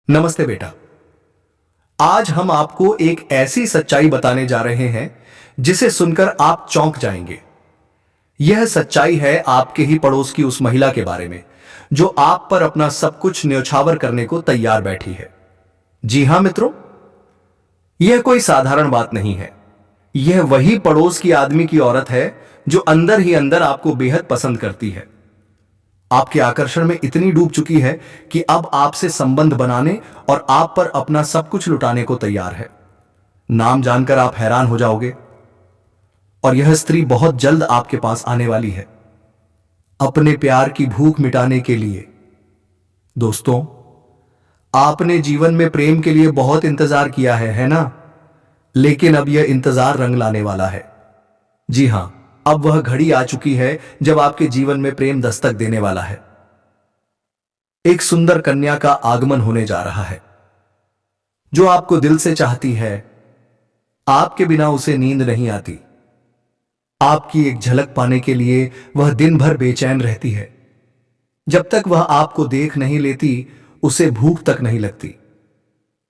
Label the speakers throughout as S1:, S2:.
S1: नमस्ते बेटा। आज हम आपको एक ऐसी सच्चाई बताने जा रहे हैं जिसे सुनकर आप चौंक जाएंगे। यह सच्चाई है आपके ही पड़ोस की उस महिला के बारे में जो आप पर अपना सब कुछ न्यौछावर करने को तैयार बैठी है। जी हां मित्रों, यह कोई साधारण बात नहीं है। यह वही पड़ोस की आदमी की औरत है जो अंदर ही अंदर आपको बेहद पसंद करती है, आपके आकर्षण में इतनी डूब चुकी है कि अब आपसे संबंध बनाने और आप पर अपना सब कुछ लुटाने को तैयार है। नाम जानकर आप हैरान हो जाओगे। और यह स्त्री बहुत जल्द आपके पास आने वाली है अपने प्यार की भूख मिटाने के लिए। दोस्तों, आपने जीवन में प्रेम के लिए बहुत इंतजार किया है ना? लेकिन अब यह इंतजार रंग लाने वाला है। जी हां, अब वह घड़ी आ चुकी है जब आपके जीवन में प्रेम दस्तक देने वाला है। एक सुंदर कन्या का आगमन होने जा रहा है जो आपको दिल से चाहती है। आपके बिना उसे नींद नहीं आती। आपकी एक झलक पाने के लिए वह दिन भर बेचैन रहती है। जब तक वह आपको देख नहीं लेती उसे भूख तक नहीं लगती।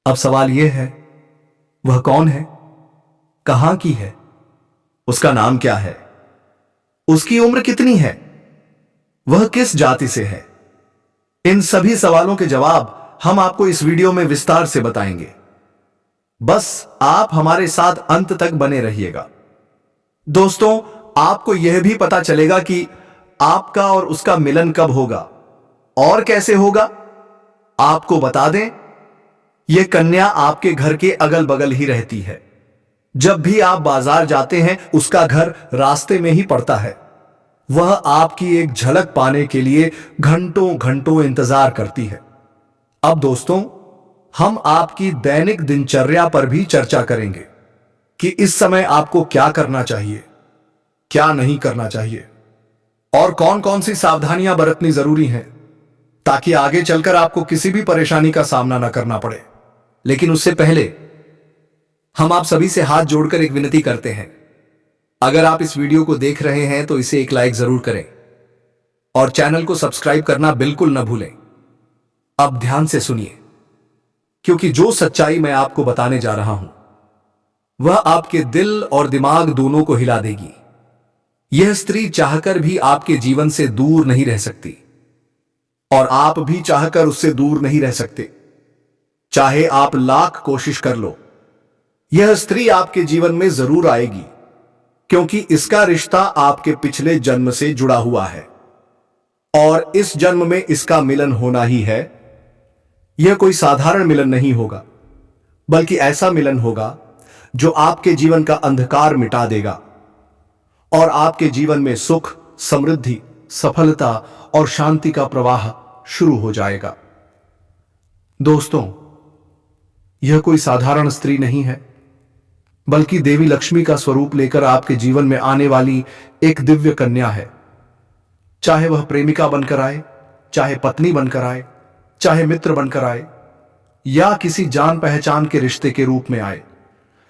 S1: अब सवाल यह है, वह कौन है, कहां की है, उसका नाम क्या है, उसकी उम्र कितनी है, वह किस जाति से है? इन सभी सवालों के जवाब हम आपको इस वीडियो में विस्तार से बताएंगे। बस आप हमारे साथ अंत तक बने रहिएगा। दोस्तों, आपको यह भी पता चलेगा कि आपका और उसका मिलन कब होगा और कैसे होगा। आपको बता दें, यह कन्या आपके घर के अगल बगल ही रहती है। जब भी आप बाजार जाते हैं उसका घर रास्ते में ही पड़ता है। वह आपकी एक झलक पाने के लिए घंटों घंटों इंतजार करती है। अब दोस्तों, हम आपकी दैनिक दिनचर्या पर भी चर्चा करेंगे कि इस समय आपको क्या करना चाहिए, क्या नहीं करना चाहिए और कौन कौन सी सावधानियां बरतनी जरूरी हैं ताकि आगे चलकर आपको किसी भी परेशानी का सामना न करना पड़े। लेकिन उससे पहले हम आप सभी से हाथ जोड़कर एक विनती करते हैं। अगर आप इस वीडियो को देख रहे हैं तो इसे एक लाइक जरूर करें और चैनल को सब्सक्राइब करना बिल्कुल न भूलें। अब ध्यान से सुनिए, क्योंकि जो सच्चाई मैं आपको बताने जा रहा हूं वह आपके दिल और दिमाग दोनों को हिला देगी। यह स्त्री चाहकर भी आपके जीवन से दूर नहीं रह सकती और आप भी चाहकर उससे दूर नहीं रह सकते, चाहे आप लाख कोशिश कर लो। यह स्त्री आपके जीवन में जरूर आएगी क्योंकि इसका रिश्ता आपके पिछले जन्म से जुड़ा हुआ है और इस जन्म में इसका मिलन होना ही है। यह कोई साधारण मिलन नहीं होगा, बल्कि ऐसा मिलन होगा जो आपके जीवन का अंधकार मिटा देगा और आपके जीवन में सुख, समृद्धि, सफलता और शांति का प्रवाह शुरू हो जाएगा। दोस्तों, यह कोई साधारण स्त्री नहीं है, बल्कि देवी लक्ष्मी का स्वरूप लेकर आपके जीवन में आने वाली एक दिव्य कन्या है। चाहे वह प्रेमिका बनकर आए, चाहे पत्नी बनकर आए, चाहे मित्र बनकर आए या किसी जान पहचान के रिश्ते के रूप में आए,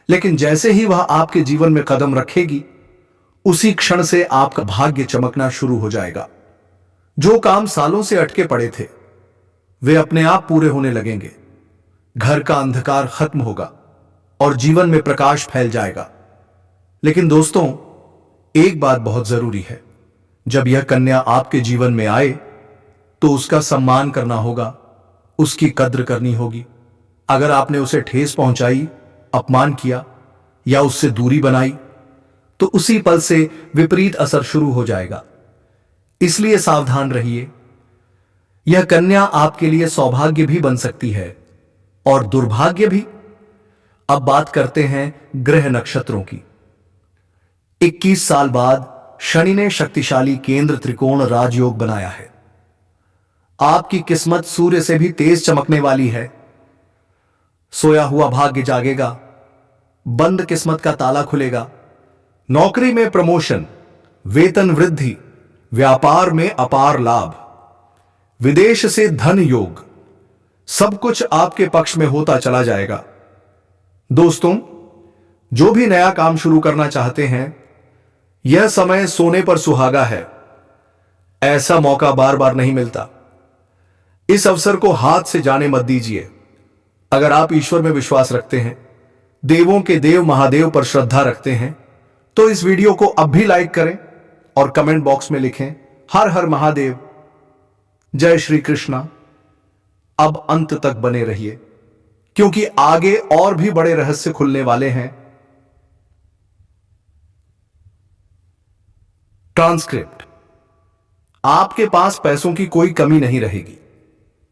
S1: लेकिन जैसे ही वह आपके जीवन में कदम रखेगी उसी क्षण से आपका भाग्य चमकना शुरू हो जाएगा। जो काम सालों से अटके पड़े थे वे अपने आप पूरे होने लगेंगे। घर का अंधकार खत्म होगा और जीवन में प्रकाश फैल जाएगा। लेकिन दोस्तों, एक बात बहुत जरूरी है, जब यह कन्या आपके जीवन में आए तो उसका सम्मान करना होगा, उसकी कद्र करनी होगी। अगर आपने उसे ठेस पहुंचाई, अपमान किया या उससे दूरी बनाई तो उसी पल से विपरीत असर शुरू हो जाएगा। इसलिए सावधान रहिए। यह कन्या आपके लिए सौभाग्य भी बन सकती है और दुर्भाग्य भी। अब बात करते हैं ग्रह नक्षत्रों की। 21 साल बाद शनि ने शक्तिशाली केंद्र त्रिकोण राजयोग बनाया है। आपकी किस्मत सूर्य से भी तेज चमकने वाली है। सोया हुआ भाग्य जागेगा, बंद किस्मत का ताला खुलेगा। नौकरी में प्रमोशन, वेतन वृद्धि, व्यापार में अपार लाभ, विदेश से धन योग, सब कुछ आपके पक्ष में होता चला जाएगा। दोस्तों, जो भी नया काम शुरू करना चाहते हैं, यह समय सोने पर सुहागा है। ऐसा मौका बार बार नहीं मिलता। इस अवसर को हाथ से जाने मत दीजिए। अगर आप ईश्वर में विश्वास रखते हैं, देवों के देव महादेव पर श्रद्धा रखते हैं, तो इस वीडियो को अब भी लाइक करें और कमेंट बॉक्स में लिखें हर हर महादेव, जय श्री कृष्णा। अब अंत तक बने रहिए, क्योंकि आगे और भी बड़े रहस्य खुलने वाले हैं। ट्रांसक्रिप्ट। आपके पास पैसों की कोई कमी नहीं रहेगी,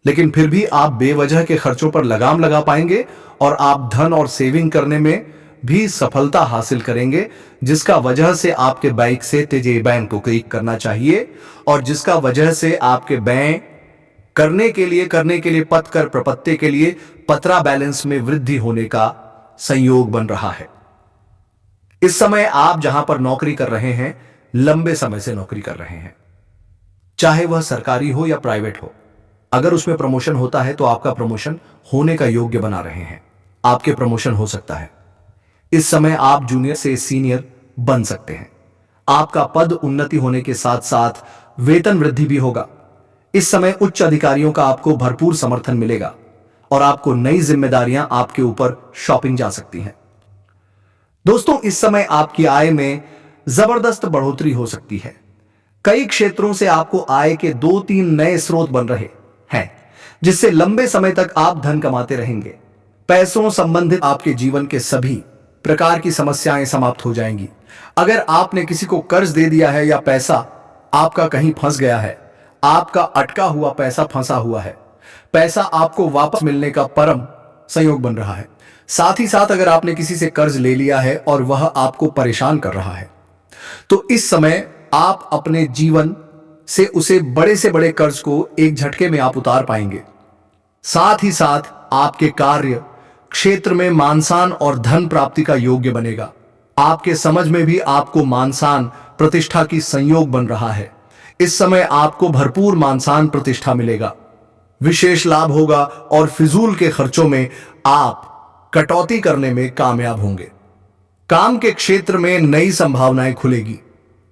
S1: लेकिन फिर भी आप बेवजह के खर्चों पर लगाम लगा पाएंगे और आप धन और सेविंग करने में भी सफलता हासिल करेंगे, जिसका वजह से आपके बैंक से तेजे बैंक को क्लिक करना चाहिए और जिसका वजह से आपके बैंक करने के लिए पत कर प्रपत्ति के लिए पत्रा बैलेंस में वृद्धि होने का संयोग बन रहा है। इस समय आप जहां पर नौकरी कर रहे हैं, लंबे समय से नौकरी कर रहे हैं, चाहे वह सरकारी हो या प्राइवेट हो, अगर उसमें प्रमोशन होता है तो आपका प्रमोशन होने का योग्य बना रहे हैं, आपके प्रमोशन हो सकता है। इस समय आप जूनियर से सीनियर बन सकते हैं। आपका पद उन्नति होने के साथ साथ वेतन वृद्धि भी होगा। इस समय उच्च अधिकारियों का आपको भरपूर समर्थन मिलेगा और आपको नई जिम्मेदारियां आपके ऊपर शॉपिंग जा सकती हैं। दोस्तों, इस समय आपकी आय में जबरदस्त बढ़ोतरी हो सकती है। कई क्षेत्रों से आपको आय के 2-3 नए स्रोत बन रहे हैं, जिससे लंबे समय तक आप धन कमाते रहेंगे। पैसों संबंधित आपके जीवन के सभी प्रकार की समस्याएं समाप्त हो जाएंगी। अगर आपने किसी को कर्ज दे दिया है या पैसा आपका कहीं फंस गया है, आपका अटका हुआ पैसा फंसा हुआ है, पैसा आपको वापस मिलने का परम संयोग बन रहा है। साथ ही साथ अगर आपने किसी से कर्ज ले लिया है और वह आपको परेशान कर रहा है, तो इस समय आप अपने जीवन से उसे बड़े से बड़े कर्ज को एक झटके में आप उतार पाएंगे। साथ ही साथ आपके कार्य क्षेत्र में मानसान और धन प्राप्ति का योग्य बनेगा। आपके समझ में भी आपको मानसान प्रतिष्ठा की संयोग बन रहा है। इस समय आपको भरपूर मानसान प्रतिष्ठा मिलेगा, विशेष लाभ होगा और फिजूल के खर्चों में आप कटौती करने में कामयाब होंगे। काम के क्षेत्र में नई संभावनाएं खुलेगी।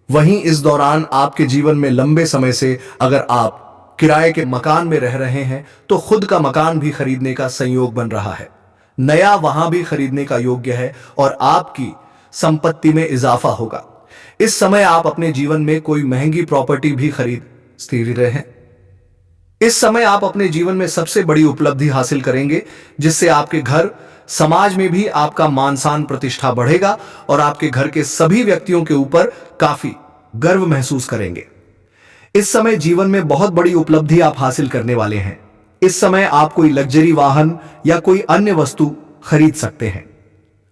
S1: वहीं इस दौरान आपके जीवन में लंबे समय से अगर आप किराए के मकान में रह रहे हैं, तो खुद का मकान भी खरीदने का संयोग बन रहा है। नया वहां भी खरीदने का योग्य है और आपकी संपत्ति में इजाफा होगा। इस समय आप अपने जीवन में कोई महंगी प्रॉपर्टी भी खरीद स्थिर रहे हैं। इस समय आप अपने जीवन में सबसे बड़ी उपलब्धि हासिल करेंगे, जिससे आपके घर समाज में भी आपका मानसान प्रतिष्ठा बढ़ेगा और आपके घर के सभी व्यक्तियों के ऊपर काफी गर्व महसूस करेंगे। इस समय जीवन में बहुत बड़ी उपलब्धि आप हासिल करने वाले हैं। इस समय आप कोई लग्जरी वाहन या कोई अन्य वस्तु खरीद सकते हैं।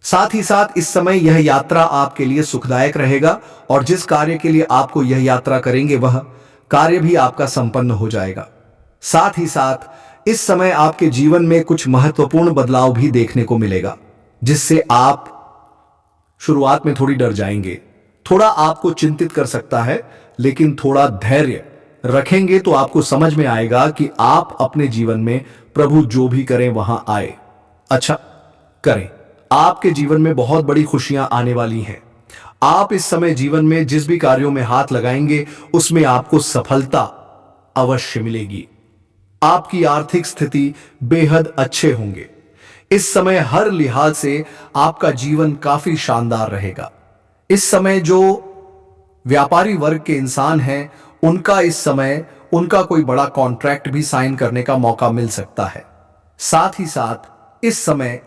S1: साथ ही साथ इस समय यह यात्रा आपके लिए सुखदायक रहेगा और जिस कार्य के लिए आपको यह यात्रा करेंगे, वह कार्य भी आपका संपन्न हो जाएगा। साथ ही साथ इस समय आपके जीवन में कुछ महत्वपूर्ण बदलाव भी देखने को मिलेगा, जिससे आप शुरुआत में थोड़ी डर जाएंगे, थोड़ा आपको चिंतित कर सकता है, लेकिन थोड़ा धैर्य रखेंगे तो आपको समझ में आएगा कि आप अपने जीवन में प्रभु जो भी करें वहां आए, अच्छा करें। आपके जीवन में बहुत बड़ी खुशियां आने वाली हैं। आप इस समय जीवन में जिस भी कार्यों में हाथ लगाएंगे, उसमें आपको सफलता अवश्य मिलेगी। आपकी आर्थिक स्थिति बेहद अच्छे होंगे। इस समय हर लिहाज से आपका जीवन काफी शानदार रहेगा। इस समय जो व्यापारी वर्ग के इंसान हैं, उनका इस समय उनका कोई बड़ा कॉन्ट्रैक्ट भी साइन करने का मौका मिल सकता है। साथ ही साथ इस समय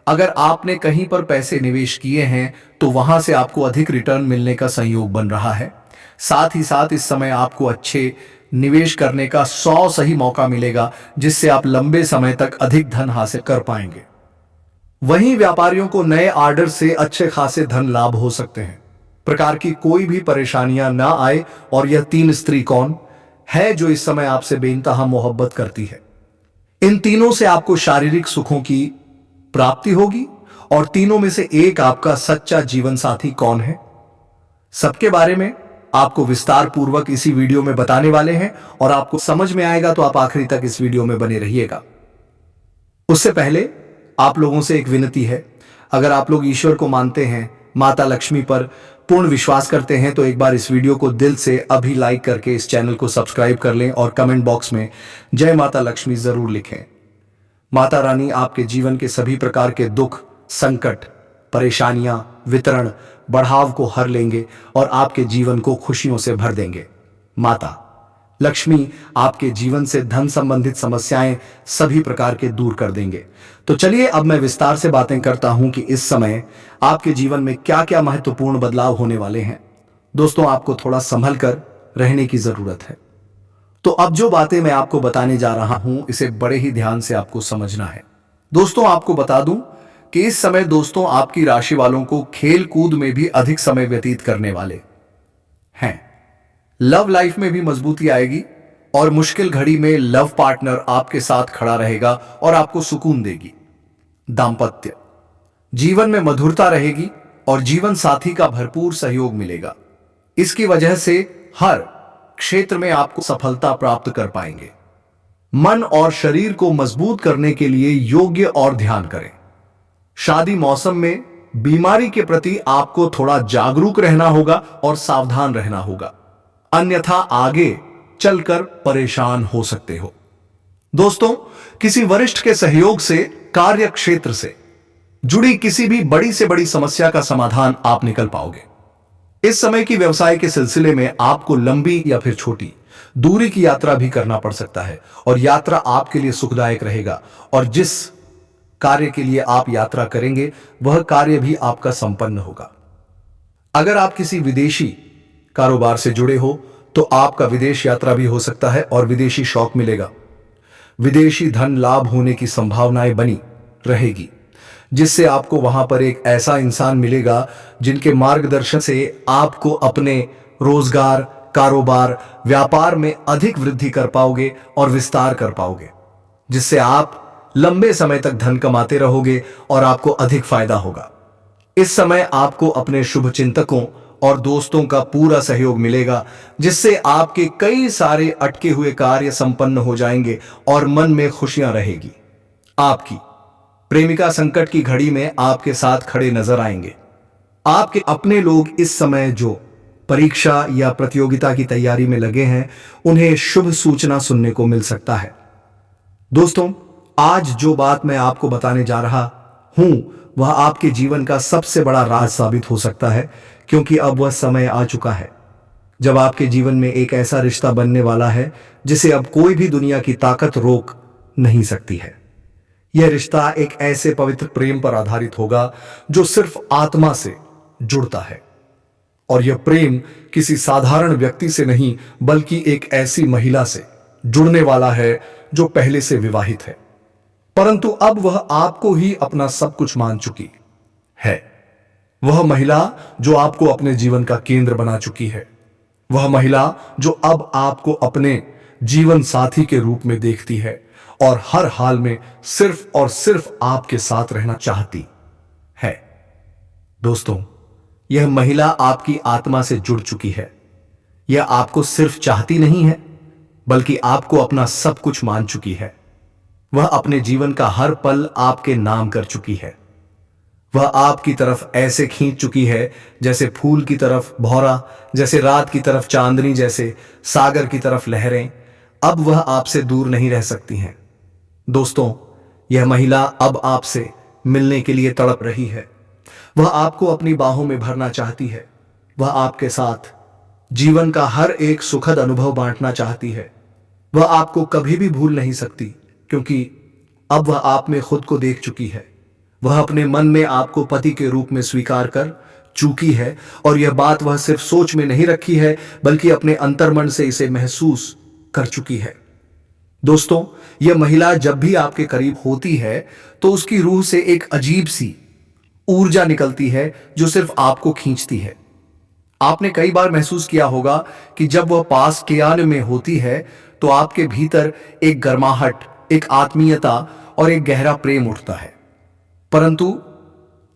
S1: अगर आपने कहीं पर पैसे निवेश किए हैं, तो वहां से आपको अधिक रिटर्न मिलने का संयोग बन रहा है। साथ ही साथ इस समय आपको अच्छे निवेश करने का 100 सही मौका मिलेगा, जिससे आप लंबे समय तक अधिक धन हासिल कर पाएंगे। वहीं व्यापारियों को नए ऑर्डर से अच्छे खासे धन लाभ हो सकते हैं। प्रकार की कोई भी परेशानियां ना आए। और यह 3 स्त्री कौन है जो इस समय आपसे बेइंतहा मोहब्बत करती है? इन तीनों से आपको शारीरिक सुखों की प्राप्ति होगी और तीनों में से एक आपका सच्चा जीवन साथी कौन है, सबके बारे में आपको विस्तार पूर्वक इसी वीडियो में बताने वाले हैं और आपको समझ में आएगा, तो आप आखिरी तक इस वीडियो में बने रहिएगा। उससे पहले आप लोगों से एक विनती है, अगर आप लोग ईश्वर को मानते हैं, माता लक्ष्मी पर पूर्ण विश्वास करते हैं, तो एक बार इस वीडियो को दिल से अभी लाइक करके इस चैनल को सब्सक्राइब कर लें और कमेंट बॉक्स में जय माता लक्ष्मी जरूर लिखें। माता रानी आपके जीवन के सभी प्रकार के दुख, संकट, परेशानियां, वितरण, बढ़ाव को हर लेंगे और आपके जीवन को खुशियों से भर देंगे। माता लक्ष्मी आपके जीवन से धन संबंधित समस्याएं सभी प्रकार के दूर कर देंगे। तो चलिए अब मैं विस्तार से बातें करता हूं कि इस समय आपके जीवन में क्या क्या महत्वपूर्ण बदलाव होने वाले हैं। दोस्तों, आपको थोड़ा संभल कर रहने की जरूरत है। तो अब जो बातें मैं आपको बताने जा रहा हूं, इसे बड़े ही ध्यान से आपको समझना है। दोस्तों, आपको बता दूं कि इस समय दोस्तों आपकी राशि वालों को खेल कूद में भी अधिक समय व्यतीत करने वाले हैं। लव लाइफ में भी मजबूती आएगी और मुश्किल घड़ी में लव पार्टनर आपके साथ खड़ा रहेगा और आपको सुकून देगी। दाम्पत्य जीवन में मधुरता रहेगी और जीवन साथी का भरपूर सहयोग मिलेगा। इसकी वजह से हर क्षेत्र में आपको सफलता प्राप्त कर पाएंगे। मन और शरीर को मजबूत करने के लिए योग्य और ध्यान करें। शादी मौसम में बीमारी के प्रति आपको थोड़ा जागरूक रहना होगा और सावधान रहना होगा, अन्यथा आगे चलकर परेशान हो सकते हो। दोस्तों, किसी वरिष्ठ के सहयोग से कार्य क्षेत्र से जुड़ी किसी भी बड़ी से बड़ी समस्या का समाधान आप निकल पाओगे। इस समय की व्यवसाय के सिलसिले में आपको लंबी या फिर छोटी दूरी की यात्रा भी करना पड़ सकता है और यात्रा आपके लिए सुखदायक रहेगा और जिस कार्य के लिए आप यात्रा करेंगे वह कार्य भी आपका संपन्न होगा। अगर आप किसी विदेशी कारोबार से जुड़े हो तो आपका विदेश यात्रा भी हो सकता है और विदेशी शौक मिलेगा। विदेशी धन लाभ होने की संभावनाएं बनी रहेगी, जिससे आपको वहां पर एक ऐसा इंसान मिलेगा जिनके मार्गदर्शन से आपको अपने रोजगार, कारोबार, व्यापार में अधिक वृद्धि कर पाओगे और विस्तार कर पाओगे, जिससे आप लंबे समय तक धन कमाते रहोगे और आपको अधिक फायदा होगा। इस समय आपको अपने शुभ चिंतकों और दोस्तों का पूरा सहयोग मिलेगा, जिससे आपके कई सारे अटके हुए कार्य संपन्न हो जाएंगे और मन में खुशियां रहेगी। आपकी प्रेमिका संकट की घड़ी में आपके साथ खड़े नजर आएंगे। आपके अपने लोग इस समय जो परीक्षा या प्रतियोगिता की तैयारी में लगे हैं, उन्हें शुभ सूचना सुनने को मिल सकता है। दोस्तों, आज जो बात मैं आपको बताने जा रहा हूं वह आपके जीवन का सबसे बड़ा राज साबित हो सकता है, क्योंकि अब वह समय आ चुका है जब आपके जीवन में एक ऐसा रिश्ता बनने वाला है जिसे अब कोई भी दुनिया की ताकत रोक नहीं सकती है। यह रिश्ता एक ऐसे पवित्र प्रेम पर आधारित होगा जो सिर्फ आत्मा से जुड़ता है, और यह प्रेम किसी साधारण व्यक्ति से नहीं बल्कि एक ऐसी महिला से जुड़ने वाला है जो पहले से विवाहित है, परंतु अब वह आपको ही अपना सब कुछ मान चुकी है। वह महिला जो आपको अपने जीवन का केंद्र बना चुकी है, वह महिला जो अब आपको अपने जीवन साथी के रूप में देखती है और हर हाल में सिर्फ और सिर्फ आपके साथ रहना चाहती है। दोस्तों, यह महिला आपकी आत्मा से जुड़ चुकी है। यह आपको सिर्फ चाहती नहीं है बल्कि आपको अपना सब कुछ मान चुकी है। वह अपने जीवन का हर पल आपके नाम कर चुकी है। वह आपकी तरफ ऐसे खींच चुकी है जैसे फूल की तरफ भौरा, जैसे रात की तरफ चांदनी, जैसे सागर की तरफ लहरें। अब वह आपसे दूर नहीं रह सकती हैं। दोस्तों, यह महिला अब आपसे मिलने के लिए तड़प रही है। वह आपको अपनी बाहों में भरना चाहती है। वह आपके साथ जीवन का हर एक सुखद अनुभव बांटना चाहती है। वह आपको कभी भी भूल नहीं सकती, क्योंकि अब वह आप में खुद को देख चुकी है। वह अपने मन में आपको पति के रूप में स्वीकार कर चुकी है, और यह बात वह सिर्फ सोच में नहीं रखी है बल्कि अपने अंतर्मन से इसे महसूस कर चुकी है। दोस्तों, यह महिला जब भी आपके करीब होती है तो उसकी रूह से एक अजीब सी ऊर्जा निकलती है जो सिर्फ आपको खींचती है। आपने कई बार महसूस किया होगा कि जब वह पास कियान में होती है तो आपके भीतर एक गर्माहट, एक आत्मीयता और एक गहरा प्रेम उठता है, परंतु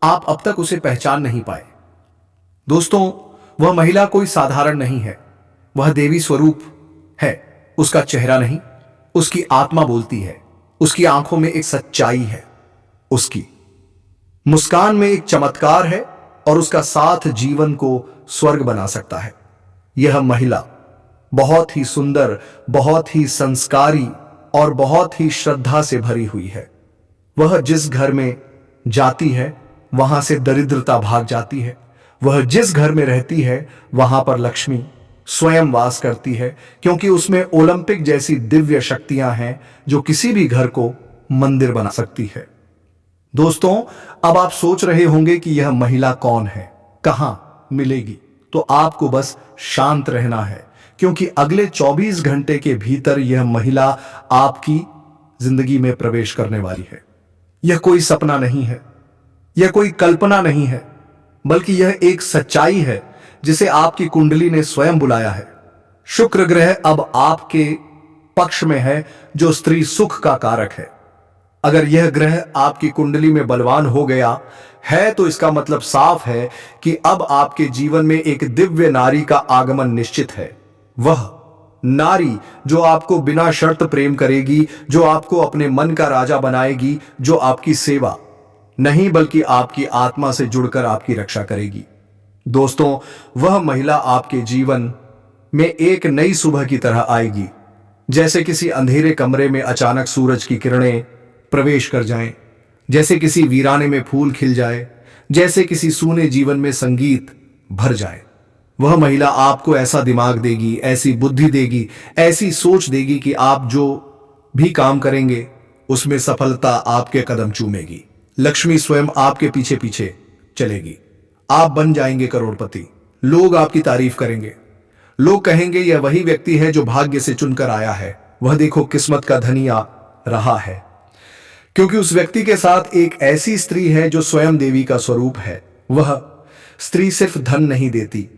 S1: आप अब तक उसे पहचान नहीं पाए। दोस्तों, वह महिला कोई साधारण नहीं है। वह देवी स्वरूप है। उसका चेहरा नहीं, उसकी आत्मा बोलती है। उसकी आंखों में एक सच्चाई है। उसकी मुस्कान में एक चमत्कार है और उसका साथ जीवन को स्वर्ग बना सकता है। यह महिला बहुत ही सुंदर, बहुत ही संस्कारी और बहुत ही श्रद्धा से भरी हुई है। वह जिस घर में जाती है वहां से दरिद्रता भाग जाती है। वह जिस घर में रहती है वहां पर लक्ष्मी स्वयं वास करती है, क्योंकि उसमें ओलंपिक जैसी दिव्य शक्तियां हैं जो किसी भी घर को मंदिर बना सकती है। दोस्तों, अब आप सोच रहे होंगे कि यह महिला कौन है, कहां मिलेगी। तो आपको बस शांत रहना है, क्योंकि अगले 24 घंटे के भीतर यह महिला आपकी जिंदगी में प्रवेश करने वाली है। यह कोई सपना नहीं है, यह कोई कल्पना नहीं है, बल्कि यह एक सच्चाई है जिसे आपकी कुंडली ने स्वयं बुलाया है। शुक्र ग्रह अब आपके पक्ष में है, जो स्त्री सुख का कारक है। अगर यह ग्रह आपकी कुंडली में बलवान हो गया है तो इसका मतलब साफ है कि अब आपके जीवन में एक दिव्य नारी का आगमन निश्चित है। वह नारी जो आपको बिना शर्त प्रेम करेगी, जो आपको अपने मन का राजा बनाएगी, जो आपकी सेवा नहीं बल्कि आपकी आत्मा से जुड़कर आपकी रक्षा करेगी। दोस्तों, वह महिला आपके जीवन में एक नई सुबह की तरह आएगी, जैसे किसी अंधेरे कमरे में अचानक सूरज की किरणें प्रवेश कर जाएं, जैसे किसी वीराने में फूल खिल जाए, जैसे किसी सूने जीवन में संगीत भर जाए। वह महिला आपको ऐसा दिमाग देगी, ऐसी बुद्धि देगी, ऐसी सोच देगी कि आप जो भी काम करेंगे उसमें सफलता आपके कदम चूमेगी। लक्ष्मी स्वयं आपके पीछे पीछे चलेगी। आप बन जाएंगे करोड़पति। लोग आपकी तारीफ करेंगे। लोग कहेंगे यह वही व्यक्ति है जो भाग्य से चुनकर आया है। वह देखो किस्मत का धनी आ रहा है, क्योंकि उस व्यक्ति के साथ एक ऐसी स्त्री है जो स्वयं देवी का स्वरूप है। वह स्त्री सिर्फ धन नहीं देती,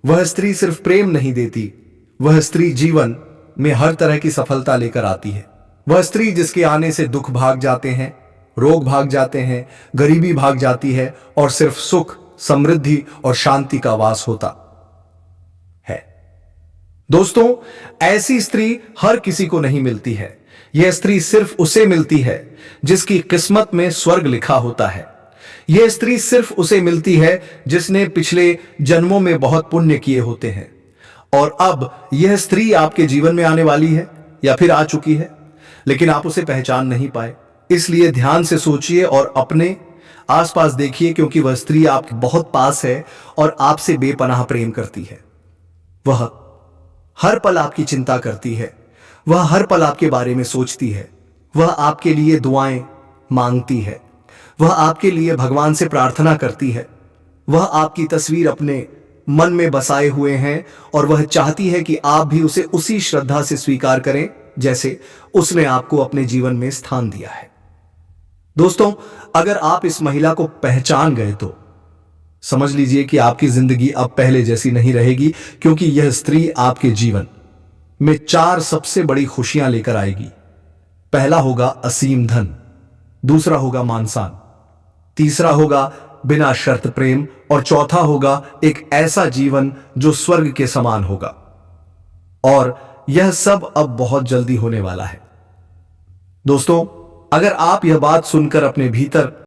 S1: वह स्त्री सिर्फ प्रेम नहीं देती, वह स्त्री जीवन में हर तरह की सफलता लेकर आती है। वह स्त्री जिसके आने से दुख भाग जाते हैं, रोग भाग जाते हैं, गरीबी भाग जाती है और सिर्फ सुख, समृद्धि और शांति का वास होता है। दोस्तों, ऐसी स्त्री हर किसी को नहीं मिलती है। यह स्त्री सिर्फ उसे मिलती है जिसकी किस्मत में स्वर्ग लिखा होता है। यह स्त्री सिर्फ उसे मिलती है जिसने पिछले जन्मों में बहुत पुण्य किए होते हैं। और अब यह स्त्री आपके जीवन में आने वाली है या फिर आ चुकी है, लेकिन आप उसे पहचान नहीं पाए। इसलिए ध्यान से सोचिए और अपने आसपास देखिए, क्योंकि वह स्त्री आपके बहुत पास है और आपसे बेपनाह प्रेम करती है। वह हर पल आपकी चिंता करती है, वह हर पल आपके बारे में सोचती है, वह आपके लिए दुआएं मांगती है, वह आपके लिए भगवान से प्रार्थना करती है। वह आपकी तस्वीर अपने मन में बसाए हुए हैं और वह चाहती है कि आप भी उसे उसी श्रद्धा से स्वीकार करें जैसे उसने आपको अपने जीवन में स्थान दिया है। दोस्तों, अगर आप इस महिला को पहचान गए तो समझ लीजिए कि आपकी जिंदगी अब पहले जैसी नहीं रहेगी, क्योंकि यह स्त्री आपके जीवन में 4 सबसे बड़ी खुशियां लेकर आएगी। पहला होगा असीम धन, दूसरा होगा मान-सम्मान, तीसरा होगा बिना शर्त प्रेम और चौथा होगा एक ऐसा जीवन जो स्वर्ग के समान होगा। और यह सब अब बहुत जल्दी होने वाला है। दोस्तों, अगर आप यह बात सुनकर अपने भीतर